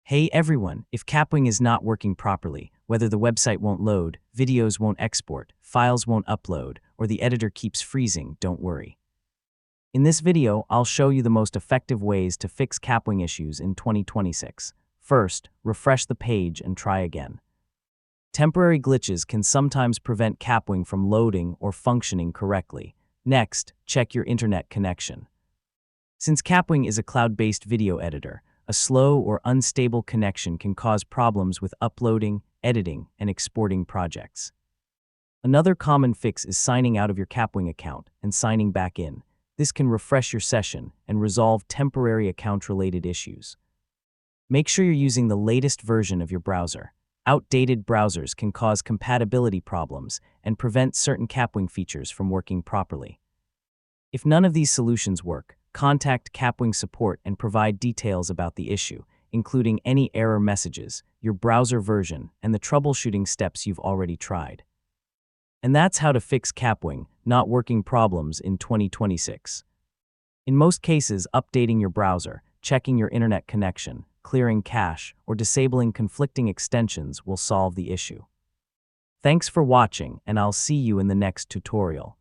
Hey everyone, if Kapwing is not working properly, whether the website won't load, videos won't export, files won't upload, or the editor keeps freezing, don't worry. In this video, I'll show you the most effective ways to fix Kapwing issues in 2026. First, refresh the page and try again. Temporary glitches can sometimes prevent Kapwing from loading or functioning correctly. Next, check your internet connection. Since Kapwing is a cloud-based video editor, a slow or unstable connection can cause problems with uploading, editing, and exporting projects. Another common fix is signing out of your Kapwing account and signing back in. This can refresh your session and resolve temporary account-related issues. Make sure you're using the latest version of your browser. Outdated browsers can cause compatibility problems and prevent certain Kapwing features from working properly. If none of these solutions work, contact Kapwing support and provide details about the issue, including any error messages, your browser version, and the troubleshooting steps you've already tried. And that's how to fix Kapwing not working problems in 2026. In most cases, updating your browser, checking your internet connection, clearing cache, or disabling conflicting extensions will solve the issue. Thanks for watching, and I'll see you in the next tutorial.